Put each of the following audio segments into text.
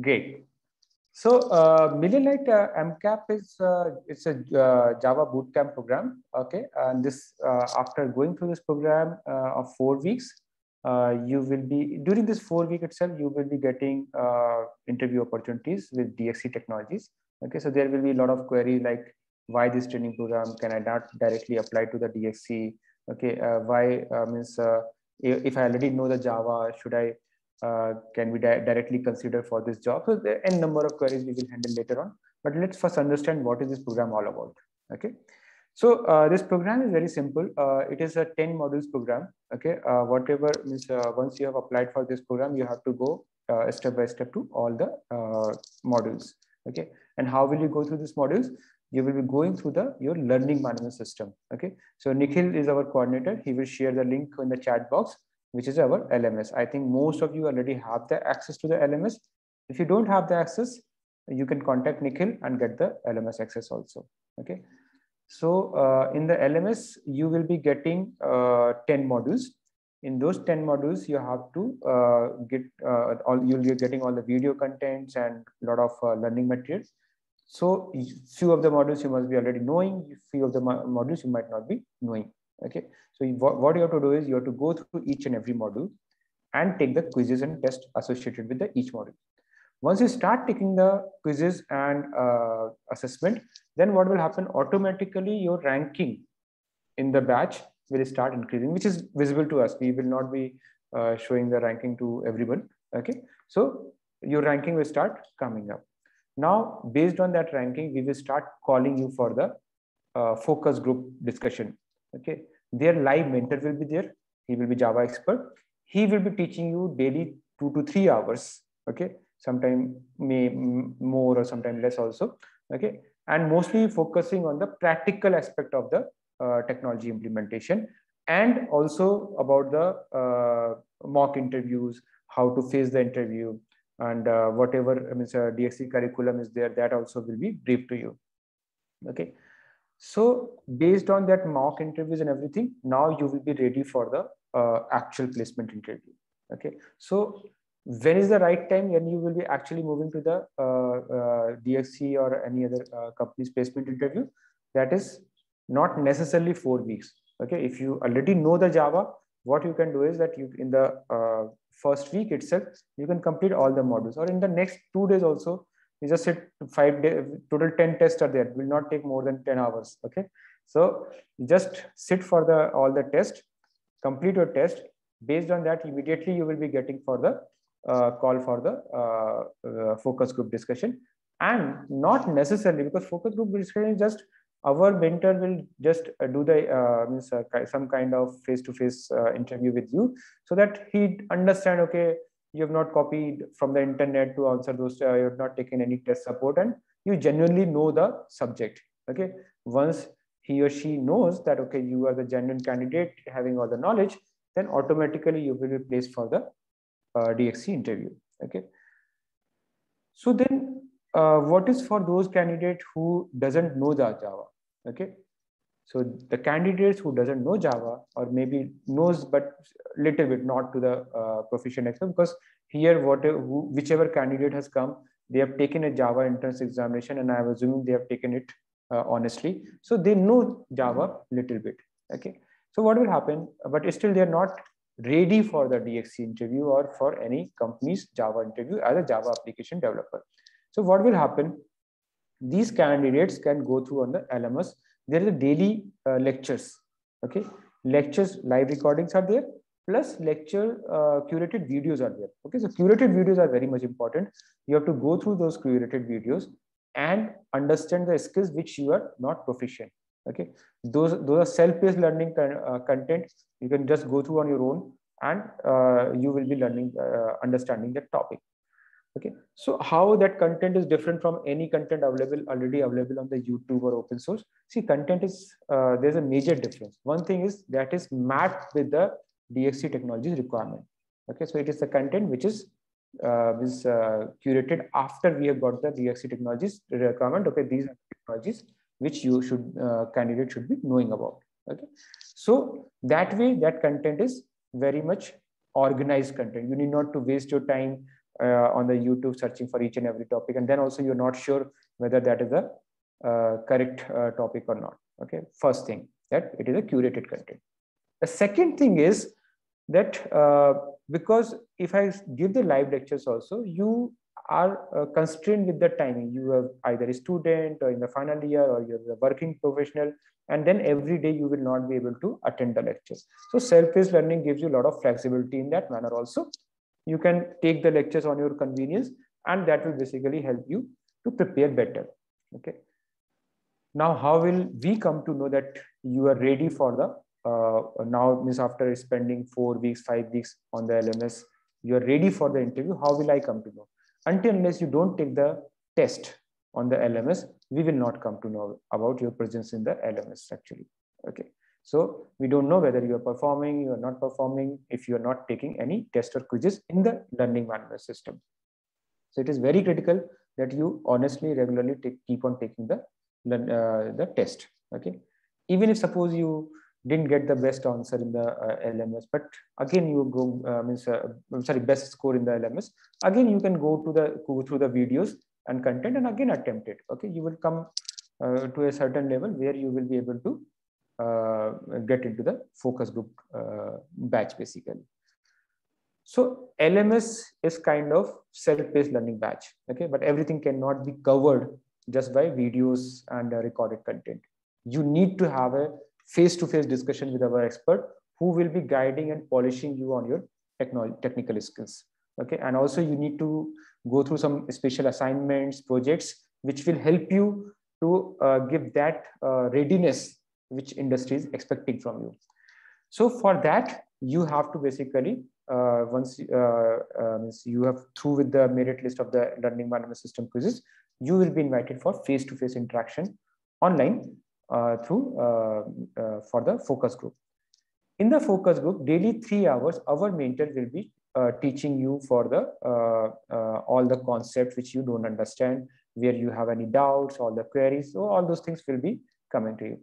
Great. So Millionite MCAP is it's a Java bootcamp program. Okay, and this after going through this program of 4 weeks, you will be during this 4 week itself you will be getting interview opportunities with DXC Technologies. Okay, so there will be a lot of query like why this training program, can I not directly apply to the DXC? Okay, why means if I already know the Java, should I can we directly consider for this job? So there are n number of queries we will handle later on. But let's first understand what is this program all about. Okay. So this program is very simple. It is a 10 modules program. Okay. Whatever means once you have applied for this program, you have to go step by step to all the modules. Okay. And how will you go through these modules? You will be going through your learning management system. Okay. So Nikhil is our coordinator. He will share the link in the chat box, which is our LMS. I think most of you already have the access to the LMS. If you don't have the access, you can contact Nikhil and get the LMS access also. Okay. So in the LMS, you will be getting 10 modules. In those 10 modules, you have to you'll be getting all the video contents and a lot of learning materials. So few of the modules you must be already knowing, few of the modules you might not be knowing. Okay. So what you have to do is you have to go through each and every module and take the quizzes and tests associated with each module. Once you start taking the quizzes and assessment, then what will happen? Automatically, your ranking in the batch will start increasing, which is visible to us. We will not be showing the ranking to everyone. Okay, so your ranking will start coming up. Now, based on that ranking, we will start calling you for the focus group discussion. Okay, their live mentor will be there. He will be Java expert. He will be teaching you daily 2 to 3 hours. Okay, sometime may more or sometime less also. Okay, and mostly focusing on the practical aspect of the technology implementation, and also about the mock interviews, how to face the interview, and whatever DXC curriculum is there, that also will be briefed to you. Okay, so based on that mock interviews and everything, now you will be ready for the actual placement interview. Okay, so when is the right time when you will be actually moving to the DXC or any other company's placement interview? That is not necessarily 4 weeks. Okay, if you already know the Java, what you can do is that you in the first week itself, you can complete all the modules, or in the next 2 days also, you just sit 5 days, total 10 tests are there, it will not take more than 10 hours. Okay, so just sit for all the test, complete your test. Based on that, immediately you will be getting for the call for the focus group discussion. And not necessarily, because focus group discussion is just our mentor will just do the some kind of face-to-face interview with you, so that he understand, okay, you have not copied from the internet to answer those, you have not taken any test support, and you genuinely know the subject. Okay, once he or she knows that, okay, you are the genuine candidate having all the knowledge, then automatically you will be placed for the DXC interview. Okay, so then what is for those candidates who doesn't know the Java? Okay, so the candidates who doesn't know Java, or maybe knows but little bit, not to the proficient extent, because here whichever candidate has come, they have taken a Java entrance examination, and I am assuming they have taken it honestly, so they know Java little bit. Okay, so what will happen? But still they are not ready for the DXC interview or for any company's Java interview as a Java application developer. So what will happen? These candidates can go through on the LMS. There is a daily lectures. Okay, lectures, live recordings are there, plus lecture curated videos are there. Okay, so curated videos are very much important. You have to go through those curated videos and understand the skills which you are not proficient. Okay, those are self-paced learning content. You can just go through on your own, and you will be learning, understanding that topic. Okay, so how that content is different from any content already available on the YouTube or open source? See, content is there's a major difference. One thing is that is mapped with the DXC Technologies requirement. Okay, so it is the content which is curated after we have got the DXC Technologies requirement. Okay, these are technologies which you should candidate should be knowing about. Okay, so that way that content is very much organized content. You need not to waste your time on the YouTube searching for each and every topic, and then also you're not sure whether that is a correct topic or not. Okay, first thing, that it is a curated content. The second thing is that because if I give the live lectures also, you are constrained with the timing. You are either a student or in the final year, or you're a working professional, and then every day you will not be able to attend the lectures. So self-paced learning gives you a lot of flexibility in that manner also. You can take the lectures on your convenience, and that will basically help you to prepare better. Okay. Now, how will we come to know that you are ready for the now means after spending 4 weeks, 5 weeks on the LMS, you are ready for the interview? How will I come to know? Until unless you don't take the test on the LMS, we will not come to know about your presence in the LMS actually. Okay. So we don't know whether you are performing, you are not performing, if you are not taking any test or quizzes in the learning management system. So it is very critical that you honestly, regularly keep on taking the test. Okay. Even if suppose you didn't get the best answer in the LMS, but again you go best score in the LMS, again you can go through the videos and content and again attempt it. Okay, you will come to a certain level where you will be able to get into the focus group batch basically. So LMS is kind of self-paced learning batch. Okay, but everything cannot be covered just by videos and recorded content. You need to have a face-to-face discussion with our expert who will be guiding and polishing you on your technical skills. Okay, and also you need to go through some special assignments, projects, which will help you to give that readiness which industry is expecting from you. So for that, you have to basically once you have through with the merit list of the learning management system quizzes, you will be invited for face-to-face interaction online for the focus group. In the focus group, daily 3 hours, our mentor will be teaching you for the all the concepts which you don't understand, where you have any doubts, all the queries. So all those things will be coming to you.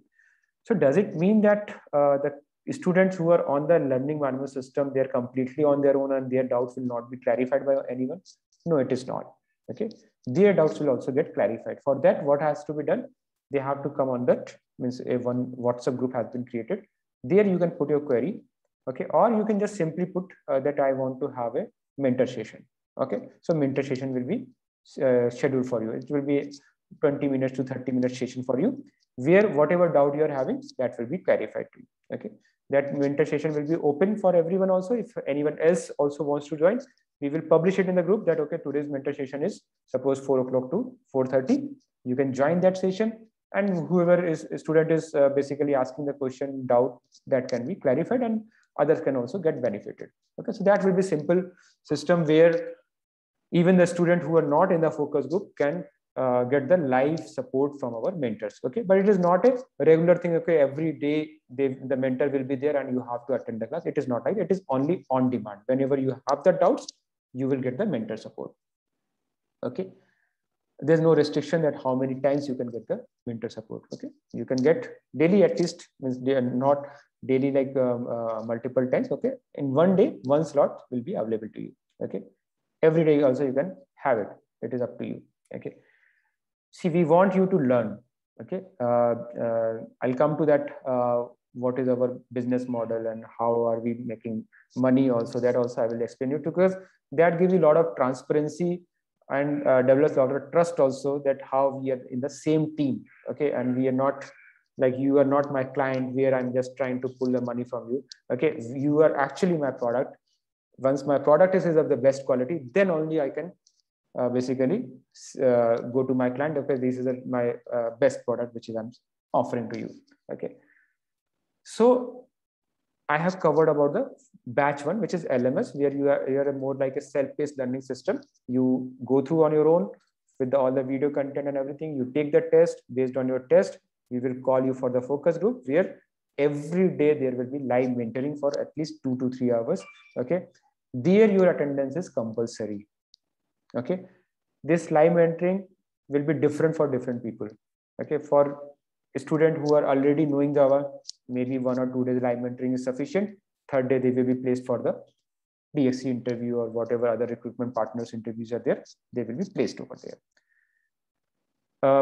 So does it mean that the students who are on the learning management system, they're completely on their own and their doubts will not be clarified by anyone? No, it is not. Okay, their doubts will also get clarified. For that, what has to be done? They have to come on that, means one WhatsApp group has been created. There you can put your query. Okay, or you can just simply put that I want to have a mentor session. Okay, so mentor session will be scheduled for you. It will be 20 minutes to 30 minutes session for you, where whatever doubt you are having, that will be clarified to you. Okay, that mentor session will be open for everyone also. If anyone else also wants to join, we will publish it in the group that, okay, today's mentor session is suppose 4 o'clock to 4:30. You can join that session, and whoever is student is basically asking the question, doubt, that can be clarified, and others can also get benefited. Okay, so that will be simple system where even the student who are not in the focus group can get the live support from our mentors. Okay, but it is not a regular thing. Okay, every day the mentor will be there and you have to attend the class. It is not like, it is only on demand. Whenever you have the doubts, you will get the mentor support. Okay, there's no restriction that how many times you can get the mentor support. Okay, you can get daily, at least, means they are not daily like multiple times. Okay, in one day, one slot will be available to you. Okay, every day also you can have it. It is up to you. Okay, see, we want you to learn. Okay, I'll come to that. What is our business model and how are we making money also, that also I will explain you, because that gives you a lot of transparency and develops a lot of trust also, that how we are in the same team. Okay, and we are not like, you are not my client where I'm just trying to pull the money from you. Okay, you are actually my product. Once my product is of the best quality, then only I can basically go to my client. Okay, this is my best product which I'm offering to you. Okay, so I have covered about the batch one, which is LMS, where you are more like a self-paced learning system. You go through on your own with all the video content and everything. You take the test. Based on your test, we will call you for the focus group, where every day there will be live mentoring for at least 2 to 3 hours. Okay, there your attendance is compulsory. Okay, this live mentoring will be different for different people. Okay, for a student who are already knowing Java, maybe 1 or 2 days live mentoring is sufficient. Third day they will be placed for the DXC interview or whatever other recruitment partners interviews are there, they will be placed over there.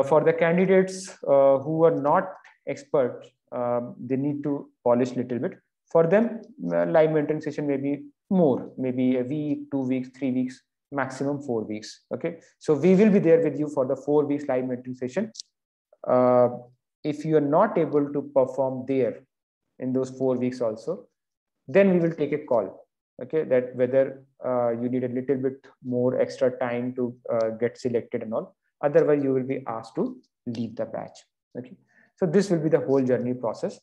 For the candidates who are not expert, they need to polish a little bit. For them, live mentoring session may be more, maybe a week, 2 weeks, 3 weeks, maximum 4 weeks. Okay, so we will be there with you for the 4 weeks live mentoring session. If you are not able to perform there in those 4 weeks also, then we will take a call. Okay, that whether you need a little bit more extra time to get selected and all. Otherwise, you will be asked to leave the batch. Okay, so this will be the whole journey process.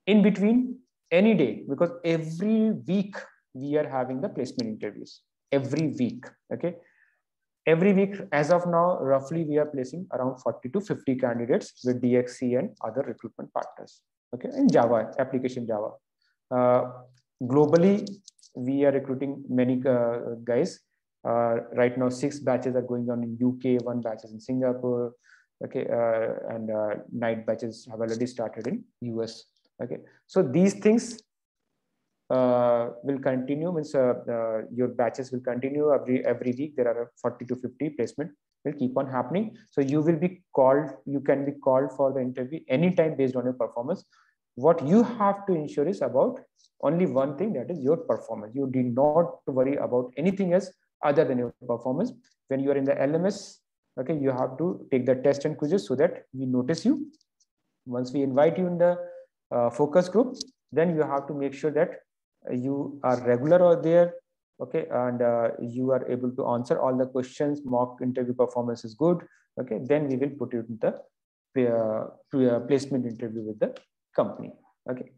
In between, any day, because every week we are having the placement interviews. Every week. Okay, every week as of now, roughly we are placing around 40 to 50 candidates with DXC and other recruitment partners. Okay, in Java, application Java. Globally, we are recruiting many guys. Right now, 6 batches are going on in UK, 1 batch is in Singapore. Okay, and 9 batches have already started in US. Okay, so these things will continue. Means your batches will continue every week. There are 40 to 50 placement will keep on happening. So you will be called. You can be called for the interview anytime based on your performance. What you have to ensure is about only one thing, that is your performance. You did not worry about anything else other than your performance. When you are in the LMS, okay, you have to take the test and quizzes so that we notice you. Once we invite you in the focus group, then you have to make sure that you are regular or there, okay, and you are able to answer all the questions. Mock interview performance is good. Okay, then we will put you in the placement interview with the company. Okay,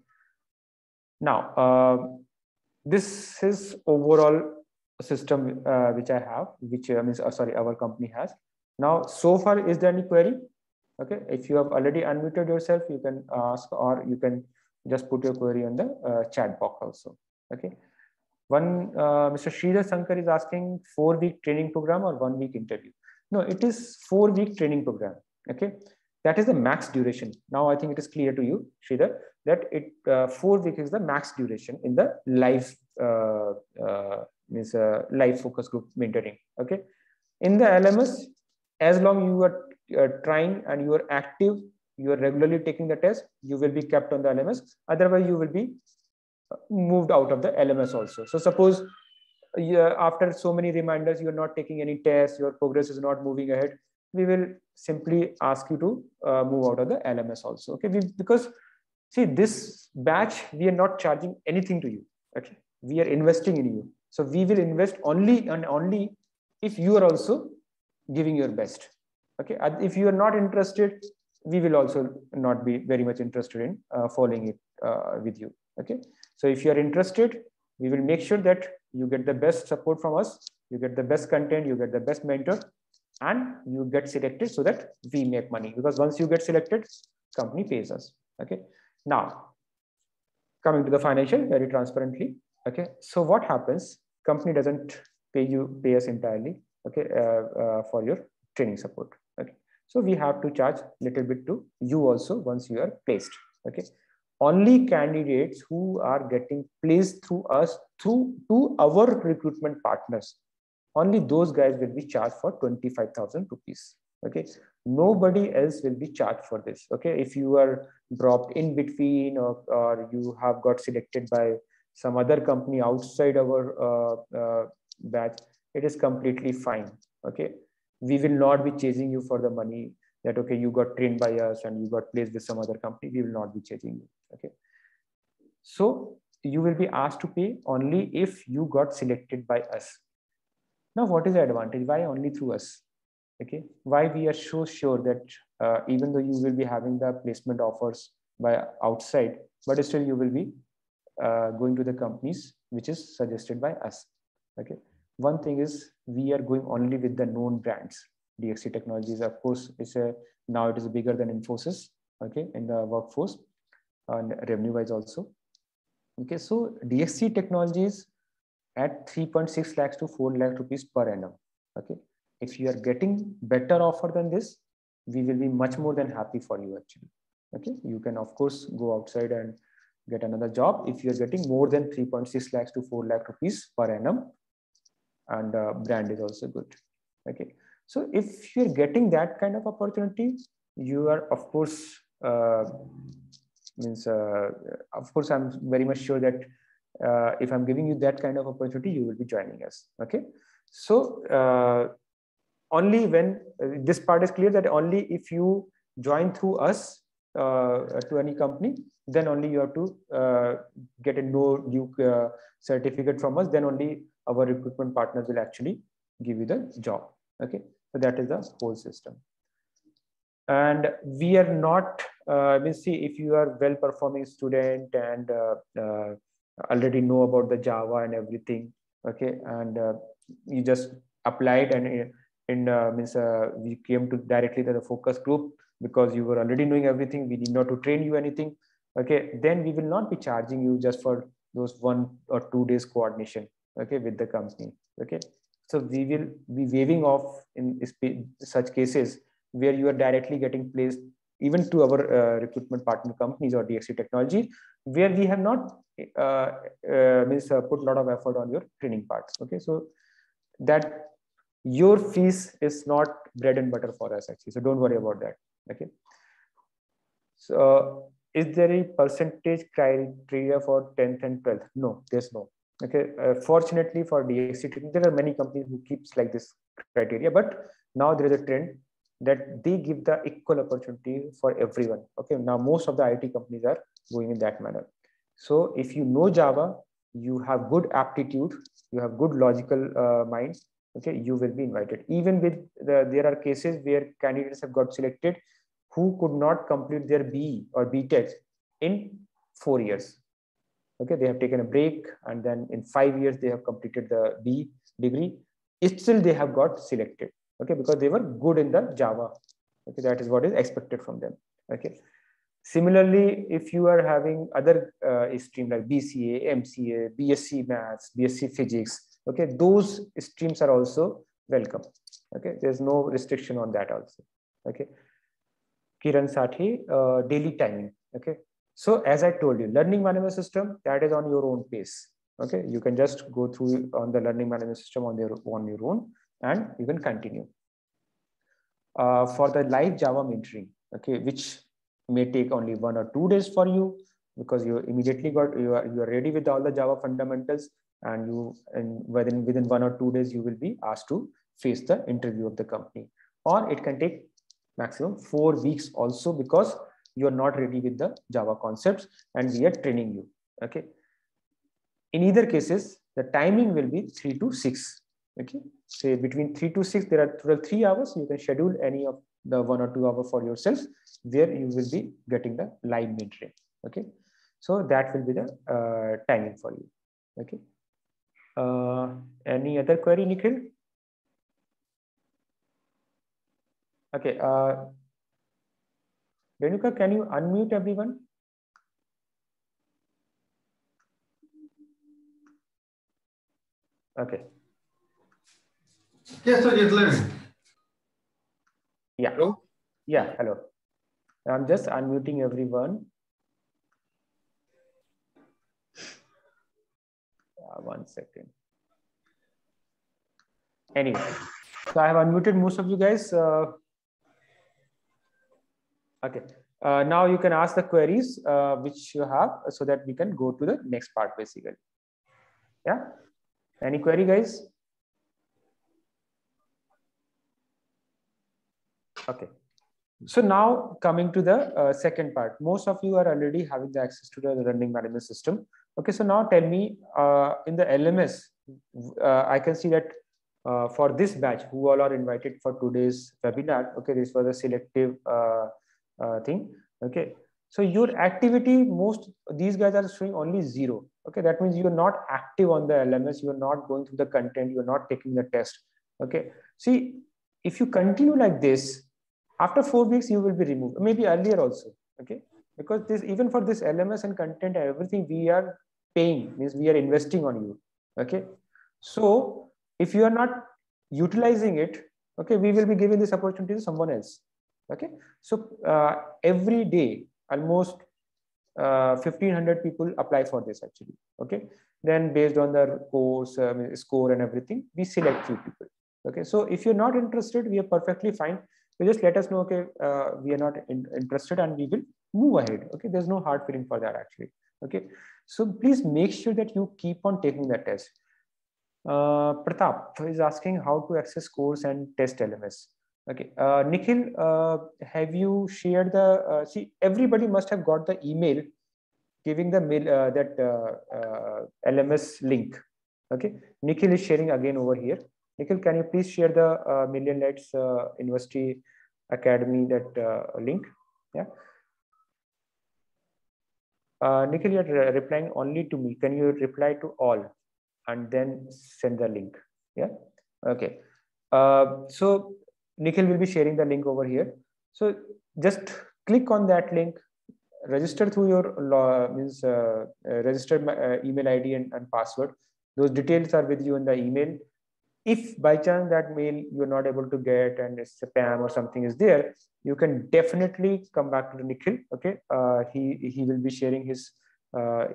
now this is overall system which I have, which means sorry, our company has. Now, so far, is there any query? Okay, if you have already unmuted yourself, you can ask, or you can just put your query on the chat box also. Okay, Mr. Sridhar Sankar is asking 4-week training program or 1-week interview. No, it is 4-week training program. Okay, that is the max duration. Now I think it is clear to you, Sridhar, that 4 weeks is the max duration in the live live focus group mentoring. Okay, in the LMS, as long you are trying and you are active, you are regularly taking the test, you will be kept on the LMS. Otherwise, you will be moved out of the LMS also. So suppose after so many reminders, you are not taking any tests, your progress is not moving ahead, we will simply ask you to move out of the LMS also. Okay, because see, this batch, we are not charging anything to you. Okay, we are investing in you. So we will invest only and only if you are also giving your best. Okay, if you are not interested, we will also not be very much interested in following it with you. Okay, so if you are interested, we will make sure that you get the best support from us, you get the best content, you get the best mentor, and you get selected so that we make money. Because once you get selected, company pays us. Okay, now coming to the financial very transparently. Okay, so what happens? Company doesn't pay us entirely. Okay, for your training support. Okay, so we have to charge a little bit to you also once you are placed. Okay, only candidates who are getting placed through us to our recruitment partners, only those guys will be charged for 25,000 rupees. Okay, nobody else will be charged for this. Okay, if you are dropped in between, or you have got selected by some other company outside our batch, it is completely fine. Okay, we will not be chasing you for the money that, okay, you got trained by us and you got placed with some other company. We will not be chasing you. Okay, so you will be asked to pay only if you got selected by us. Now, what is the advantage? Why only through us? Okay, why we are so sure that even though you will be having the placement offers by outside, but still you will be going to the companies which is suggested by us. Okay, one thing is we are going only with the known brands. DXC Technologies, of course, now it is bigger than Infosys. Okay, in the workforce and revenue wise also. Okay, so DXC Technologies at 3.6 lakhs to 4 lakh rupees per annum. Okay, if you are getting better offer than this, we will be much more than happy for you actually. Okay, you can of course go outside and get another job if you're getting more than 3.6 lakhs to 4 lakh rupees per annum, and brand is also good. Okay, so if you're getting that kind of opportunity, you are of course of course I'm very much sure that if I'm giving you that kind of opportunity, you will be joining us. Okay, so only when this part is clear, that only if you join through us to any company, then only you have to get a no due certificate from us, then only our recruitment partners will actually give you the job. Okay, so that is the whole system. And we are not, see, if you are well performing student and already know about the Java and everything, okay, and you just applied and we came to directly to the focus group because you were already knowing everything, we need not to train you anything, okay, then we will not be charging you just for those 1 or 2 days coordination, okay, with the company. Okay, so we will be waiving off in such cases where you are directly getting placed even to our recruitment partner companies or DXC Technology, where we have not put a lot of effort on your training part. Okay, so that your fees is not bread and butter for us actually, so don't worry about that. Okay, so is there a percentage criteria for 10th and 12th? No, there's no. Okay, fortunately for DXC, there are many companies who keeps like this criteria, but now there is a trend that they give the equal opportunity for everyone. Okay, now most of the IT companies are going in that manner. So if you know Java, you have good aptitude, you have good logical mind, okay, you will be invited. Even with there are cases where candidates have got selected who could not complete their BE or BTech in 4 years. Okay, they have taken a break and then in 5 years they have completed the B degree. Still they have got selected. Okay, because they were good in the Java. Okay, that is what is expected from them. Okay, similarly, if you are having other stream like BCA, MCA, BSc Maths, BSc Physics, okay, those streams are also welcome. Okay, there's no restriction on that also. Okay, Kiran Sathi, daily timing. Okay, so as I told you, learning management system, that is on your own pace. Okay, you can just go through on the learning management system on your own, and you can continue. For the live Java mentoring, okay, which may take only 1 or 2 days for you, because you immediately you are ready with all the Java fundamentals, and within 1 or 2 days you will be asked to face the interview of the company. Or it can take maximum 4 weeks also, because you are not ready with the Java concepts and we are training you. Okay, in either cases the timing will be 3 to 6. Okay, say between 3 to 6 there are total 3 hours. You can schedule any of the 1 or 2 hours for yourself, where you will be getting the live mentoring. Okay, so that will be the timing for you. Okay, any other query, Nikhil? Okay, Renuka, can you unmute everyone? Okay. Yes, sir, yes, learning. Yeah. Hello? Yeah, hello. I'm just unmuting everyone. 1 second. Anyway, so I have unmuted most of you guys. Okay. Now you can ask the queries which you have, so that we can go to the next part basically. Yeah. Any query, guys? Okay. So now coming to the second part, most of you are already having the access to the learning management system. Okay, so now tell me, in the LMS, I can see that for this batch, who all are invited for today's webinar. Okay, this was a selective thing. Okay, so your activity, these guys are showing only 0. Okay, that means you are not active on the LMS. You are not going through the content. You are not taking the test. Okay, see, if you continue like this, after 4 weeks you will be removed, maybe earlier also. Okay, because this, even for this LMS and content and everything, we are paying, means we are investing on you. Okay, so if you are not utilizing it, okay, we will be giving this opportunity to someone else. Okay, so every day almost 1,500 people apply for this actually. Okay, then based on the course score and everything, we select few people. Okay, so if you're not interested, we are perfectly fine. You just let us know, okay, we are not interested, and we will move ahead. Okay, there's no hard feeling for that actually. Okay, so please make sure that you keep on taking the test. Pratap is asking how to access course and test LMS. Okay, Nikhil, have you shared the? See, everybody must have got the email giving the mail LMS link. Okay, Nikhil is sharing again over here. Nikhil, can you please share the Million Lights University Academy that link? Yeah. Nikhil, you're replying only to me. Can you reply to all and then send the link? Yeah. Okay. So Nikhil will be sharing the link over here. So just click on that link, register through your registered email ID and password. Those details are with you in the email. If by chance that mail you're not able to get and it's spam or something is there, you can definitely come back to Nikhil. Okay, he will be sharing his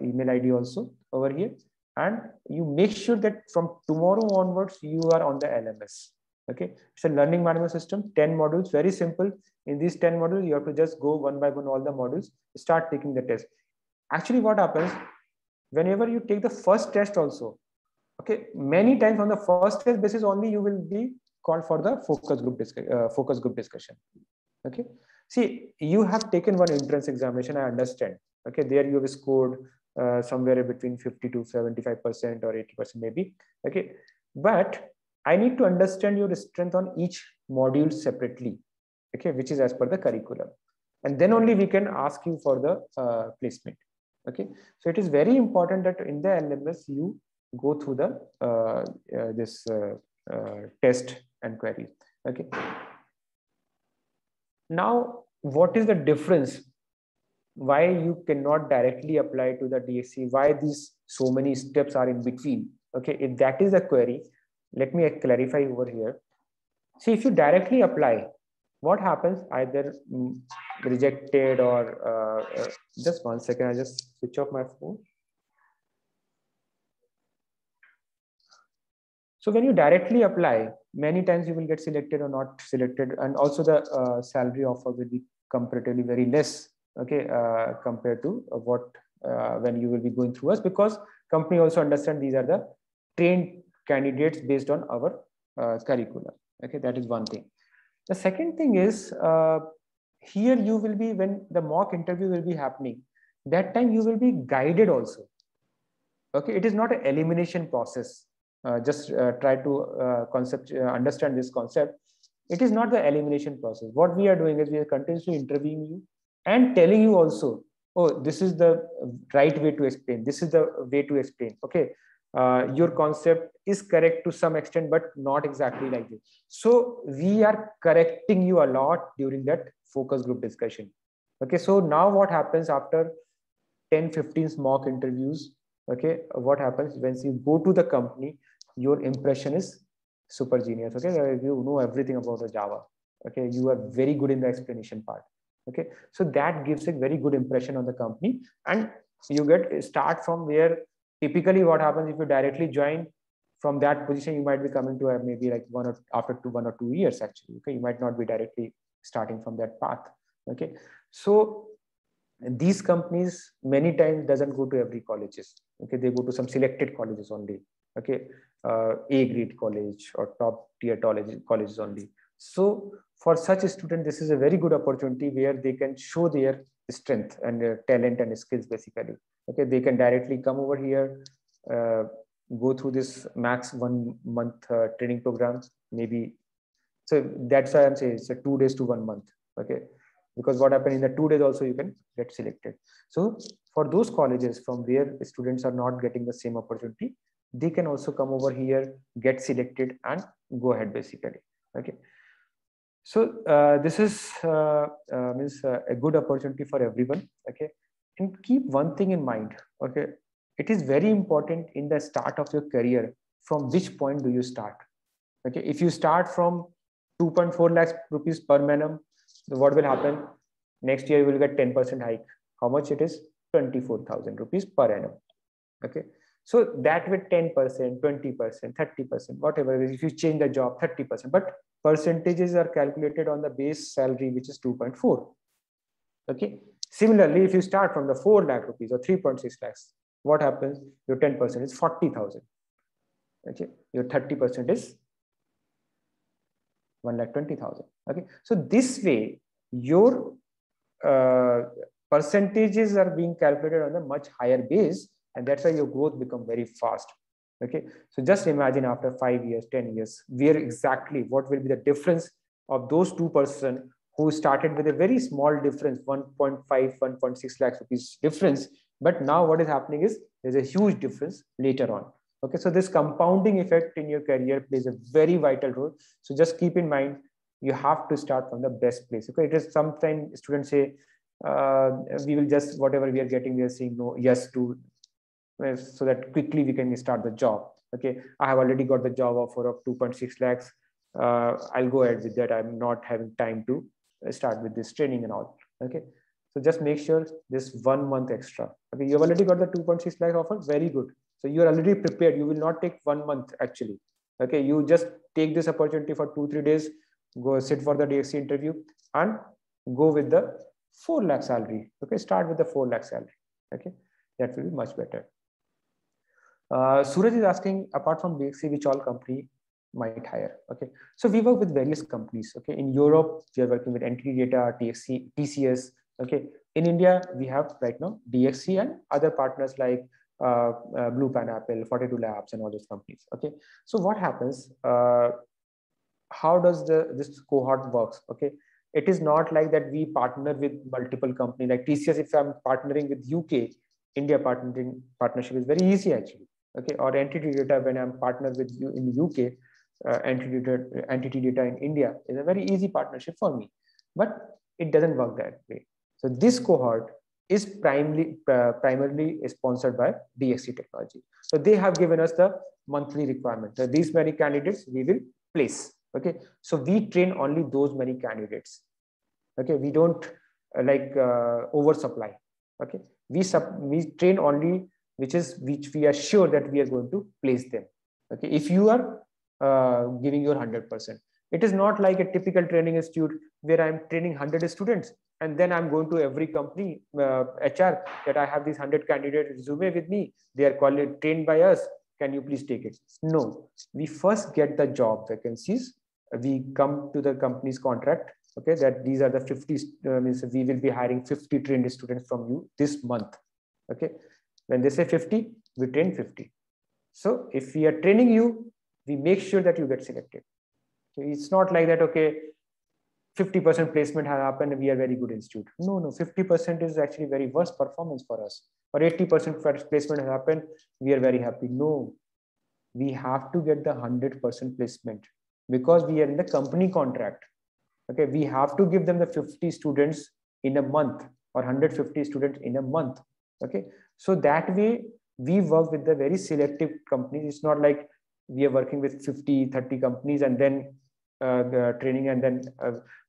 email ID also over here, and you make sure that from tomorrow onwards you are on the LMS. Okay, it's a learning management system, 10 modules, very simple. In these 10 modules, you have to just go one by one all the modules, start taking the test. Actually, what happens whenever you take the first test also, okay, many times on the first test basis only you will be called for the focus group discussion. Okay, see, you have taken one entrance examination, I understand. Okay, there you have scored somewhere between 50 to 75% or 80% maybe. Okay, but I need to understand your strength on each module separately. Okay, which is as per the curriculum, and then only we can ask you for the placement. Okay, so it is very important that in the LMS you go through the this test and query. Okay, now what is the difference, why you cannot directly apply to the DSC, why these so many steps are in between? Okay, if that is the query, let me clarify over here. See, if you directly apply, what happens? Either rejected or just 1 second, I just switch off my phone. So when you directly apply, many times you will get selected or not selected, and also the salary offer will be comparatively very less. Okay, compared to what when you will be going through us, because company also understand these are the trained candidates based on our curriculum. Okay, that is one thing. The second thing is here you will be, when the mock interview will be happening, that time you will be guided also. Okay, it is not an elimination process. Just try to understand this concept. It is not the elimination process. What we are doing is we are continuously interviewing you and telling you also, oh, this is the right way to explain. This is the way to explain. Okay, your concept is correct to some extent, but not exactly like this. So we are correcting you a lot during that focus group discussion. Okay, so now what happens after 10-15 mock interviews? Okay, what happens once you go to the company, your impression is super genius. Okay, you know everything about the Java. Okay, you are very good in the explanation part. Okay, so that gives a very good impression on the company, and you get start from where typically what happens if you directly join from that position, you might be coming to maybe like 1 or 2 years actually. Okay, you might not be directly starting from that path. Okay, so these companies many times doesn't go to every colleges. Okay, they go to some selected colleges only. Okay, A grade college or top tier colleges only. So for such a student, this is a very good opportunity where they can show their strength and their talent and skills basically. Okay, they can directly come over here, go through this max 1 month training program, maybe. So that's why I'm saying it's a 2 days to 1 month. Okay, because what happened in the 2 days also you can get selected. So for those colleges from where students are not getting the same opportunity, they can also come over here, get selected and go ahead basically. Okay, so this is means a good opportunity for everyone. Okay, and keep one thing in mind. Okay, it is very important in the start of your career, from which point do you start? Okay, if you start from 2.4 lakhs rupees per annum, so what will happen? Next year you will get 10% hike. How much it is? 24,000 rupees per annum. Okay, so that with 10%, 20%, 30%, whatever, if you change the job 30%, but percentages are calculated on the base salary, which is 2.4. Okay, similarly, if you start from the 4 lakh rupees or 3.6 lakhs, what happens? Your 10% is 40,000. Okay, your 30% is 1,20,000. Okay, so this way your percentages are being calculated on a much higher base, and that's why your growth become very fast. Okay, so just imagine after 5 years, 10 years, where exactly what will be the difference of those 2% who started with a very small difference, 1.5, 1.6 lakhs rupees difference, but now what is happening is there's a huge difference later on. Okay, so this compounding effect in your career plays a very vital role. So just keep in mind, you have to start from the best place. Okay, it is sometimes students say, we will just whatever we are getting, we are saying no, yes to, so that quickly we can start the job. Okay, I have already got the job offer of 2.6 lakhs. I'll go ahead with that. I'm not having time to start with this training and all. Okay, so just make sure this 1 month extra. Okay, you've already got the 2.6 lakh offer. Very good. So you are already prepared. You will not take 1 month actually. Okay, you just take this opportunity for 2-3 days, go sit for the DXC interview and go with the 4 lakh salary. Okay, start with the 4 lakh salary. Okay, that will be much better. Suraj is asking, apart from DXC, which all company might hire? Okay, so we work with various companies. Okay, in Europe we are working with NTT Data, TXC, TCS. Okay, in India we have right now DXC and other partners like Blue Pineapple, 42 Labs, and all those companies. Okay, so what happens? How does this cohort works? Okay, it is not like that we partner with multiple companies like TCS. If I'm partnering with UK, India partnership is very easy actually. Okay, or NTT Data, when I'm partnered with you in UK, NTT Data in India is a very easy partnership for me, but it doesn't work that way. So this cohort is primarily sponsored by DXC Technology. So they have given us the monthly requirement. So these many candidates we will place. Okay, so we train only those many candidates. Okay, we don't oversupply. Okay, we train only which we are sure that we are going to place them. Okay, if you are giving your 100%, it is not like a typical training institute where I'm training 100 students and then I'm going to every company HR that I have these 100 candidate resume with me. They are trained by us. Can you please take it? No, we first get the job vacancies. We come to the company's contract. Okay, that these are the 50 means we will be hiring 50 trained students from you this month. Okay, when they say 50, we train 50. So if we are training you, we make sure that you get selected. So it's not like that, okay, 50% placement has happened and we are very good institute. No, 50% is actually very worst performance for us. Or 80% placement has happened, we are very happy. No, we have to get the 100% placement because we are in the company contract. Okay, we have to give them the 50 students in a month or 150 students in a month. Okay, so that way we work with the very selective companies. It's not like we are working with 50, 30 companies and then the training and then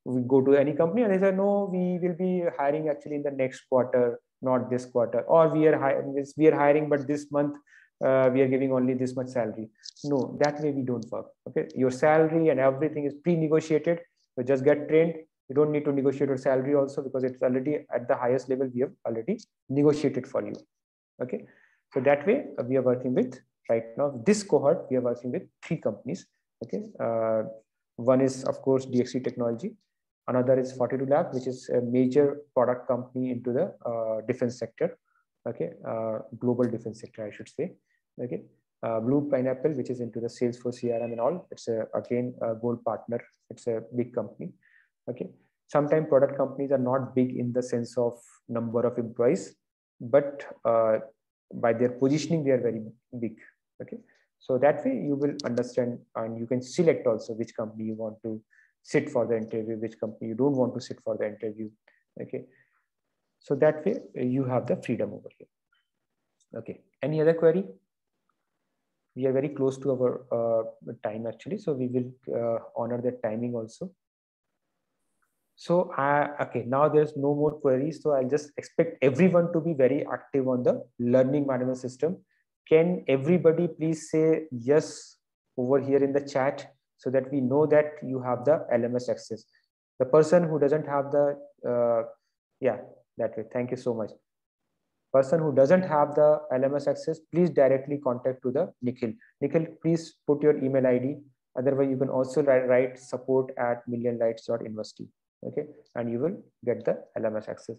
we go to any company and they say, no, we will be hiring actually in the next quarter, not this quarter, or we are hiring, but this month we are giving only this much salary. No, that way we don't work. Okay, your salary and everything is pre-negotiated. So just get trained. You don't need to negotiate your salary also because it's already at the highest level we have already negotiated for you. Okay, so that way we are working with right now this cohort. We are working with 3 companies. Okay, one is of course DXC Technology. Another is 42 Labs, which is a major product company into the defense sector. Okay, global defense sector, I should say. Okay, Blue Pineapple, which is into the Salesforce CRM and all. It's again a gold partner. It's a big company. Okay, sometimes product companies are not big in the sense of number of employees, but by their positioning they are very big. Okay, so that way you will understand and you can select also which company you want to sit for the interview, which company you don't want to sit for the interview. Okay, so that way you have the freedom over here. Okay, any other query? We are very close to our time actually, so we will honor that timing also. So okay, now there's no more queries. So I'll just expect everyone to be very active on the learning management system. Can everybody please say yes over here in the chat so that we know that you have the LMS access. The person who doesn't have the, yeah, that way. Thank you so much. Person who doesn't have the LMS access, please directly contact to the Nikhil. Nikhil, please put your email ID. Otherwise, you can also write support@millionlights.university. Okay, and you will get the LMS access.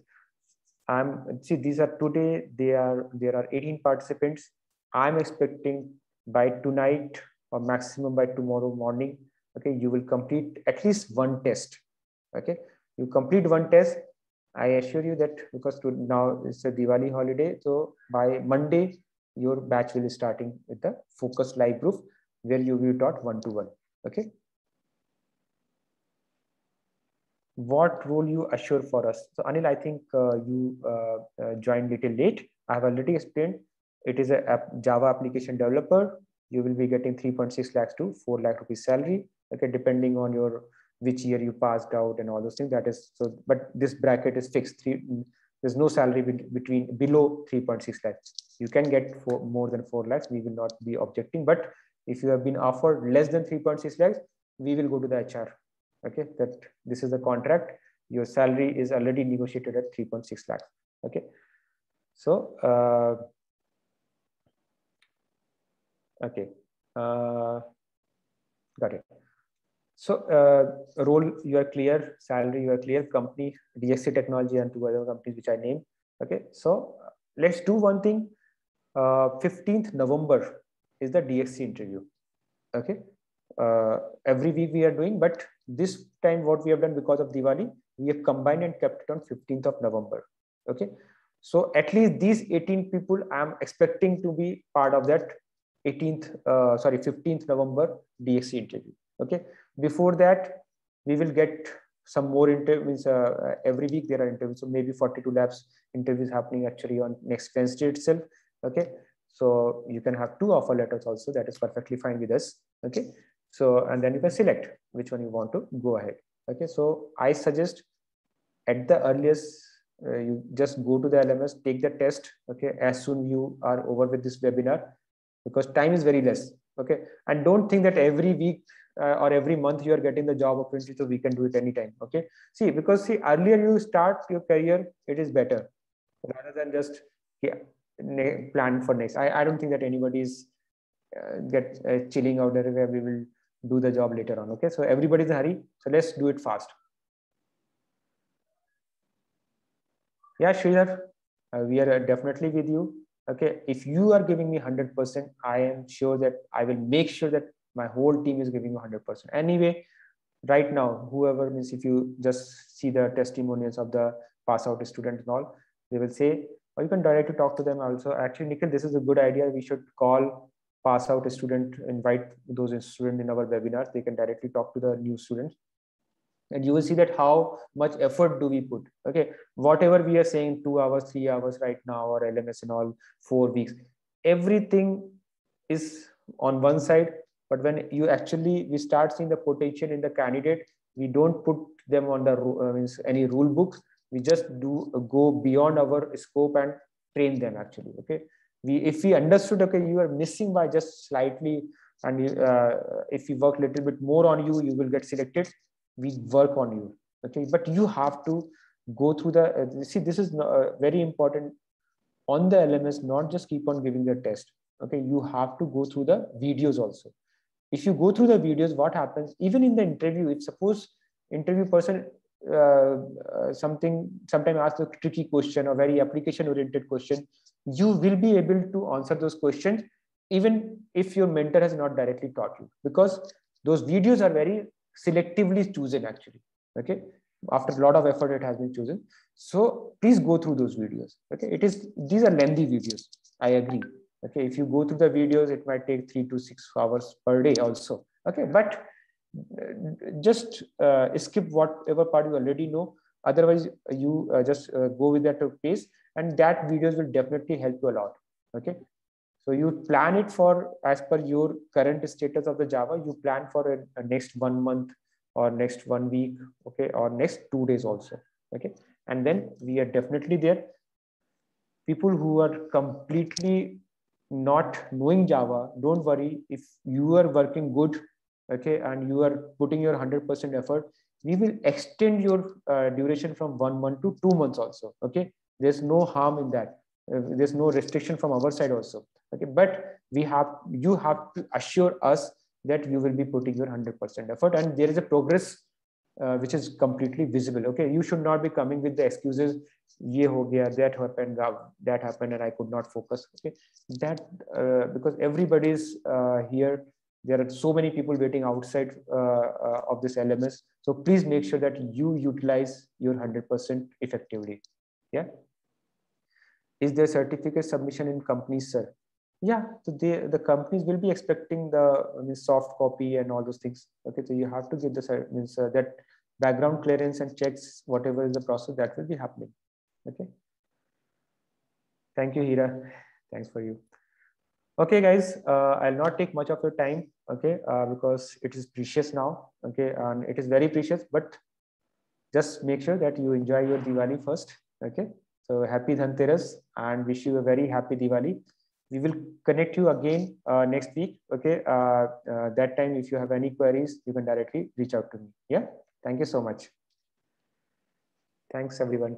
See, these are today. There are 18 participants. I'm expecting by tonight or maximum by tomorrow morning. Okay, you will complete at least one test. Okay, you complete one test. I assure you that because now it's a Diwali holiday, so by Monday your batch will be starting with the focused live proof where you will be taught one-to-one. Okay. What role you assure for us? So Anil, I think you joined little late. I have already explained. It is a Java application developer. You will be getting 3.6 lakhs to 4 lakh rupees salary. Okay, depending on your which year you passed out and all those things. That is so. But this bracket is fixed. There's no salary between below 3.6 lakhs. You can get more than 4 lakhs. We will not be objecting. But if you have been offered less than 3.6 lakhs, we will go to the HR. Okay, that this is the contract. Your salary is already negotiated at 3.6 lakhs. Okay, so okay, got it. So role you are clear, salary you are clear, company DXC Technology and two other companies which I named. Okay, so let's do one thing. 15th November is the DXC interview. Okay, every week we are doing, but this time what we have done because of Diwali, we have combined and kept it on 15th of November. Okay, so at least these 18 people I'm expecting to be part of that 15th November DXC interview. Okay, before that we will get some more interviews. Every week there are interviews, so maybe 42 labs interviews happening actually on next Wednesday itself. Okay, so you can have 2 offer letters also. That is perfectly fine with us. Okay, so and then you can select which one you want to go ahead. Okay, so I suggest at the earliest you just go to the LMS, take the test. Okay, as soon you are over with this webinar, because time is very less. Okay, and don't think that every week or every month you are getting the job opportunity, so we can do it anytime. Okay, see, because see, earlier you start your career, it is better rather than just plan for next. I don't think that anybody is chilling out there where we will do the job later on. Okay, so everybody's in a hurry, so let's do it fast. Yeah, Sridhar, we are definitely with you. Okay, if you are giving me 100%, I am sure that I will make sure that my whole team is giving you 100%. Anyway, right now, whoever means, if you just see the testimonials of the pass out students and all, they will say, or you can directly talk to them also. Actually, Nikhil, this is a good idea. We should call pass out student, invite those students in our webinars. They can directly talk to the new students. And you will see that how much effort do we put. Okay, whatever we are saying, 2 hours, 3 hours right now, or LMS and all, 4 weeks, everything is on one side. But when you actually we start seeing the potential in the candidate, we don't put them on the means any rule books. We just do go beyond our scope and train them actually. Okay, if we understood, okay, you are missing by just slightly, and if we work a little bit more on you, you will get selected. We work on you. Okay, but you have to go through the see, this is very important on the LMS, not just keep on giving the test. Okay, you have to go through the videos also. If you go through the videos, what happens even in the interview, if suppose interview person sometime ask a tricky question or very application oriented question, you will be able to answer those questions even if your mentor has not directly taught you, because those videos are very selectively chosen actually. Okay, after a lot of effort it has been chosen. So please go through those videos. Okay, these are lengthy videos, I agree. Okay, if you go through the videos, it might take 3 to 6 hours per day also. Okay, but just skip whatever part you already know. Otherwise you just go with that pace, and that videos will definitely help you a lot. Okay, so you plan it for as per your current status of the Java. You plan for a next 1 month or next 1 week, okay, or next 2 days also, okay. And then we are definitely there. People who are completely not knowing Java, don't worry. If you are working good, okay, and you are putting your 100% effort, we will extend your duration from 1 month to 2 months also, okay. There's no harm in that. There's no restriction from our side also, okay. But you have to assure us that you will be putting your 100% effort, and there is a progress which is completely visible, okay. You should not be coming with the excuses, ye ho gaya, that happened and I could not focus, okay. That because everybody's here, there are so many people waiting outside of this LMS, so please make sure that you utilize your 100% effectively. Yeah. Is there certificate submission in companies, sir? Yeah, so the companies will be expecting the soft copy and all those things, okay. So you have to give the that background clearance and checks, whatever is the process that will be happening, okay. Thank you, Hira. Thanks for you. Okay, guys, I'll not take much of your time, okay, because it is precious now, okay, and it is very precious, but just make sure that you enjoy your Diwali first, okay. So happy Dhanteras and wish you a very happy Diwali. We will connect you again next week, okay. That time, if you have any queries, you can directly reach out to me. Yeah, thank you so much. Thanks, everyone.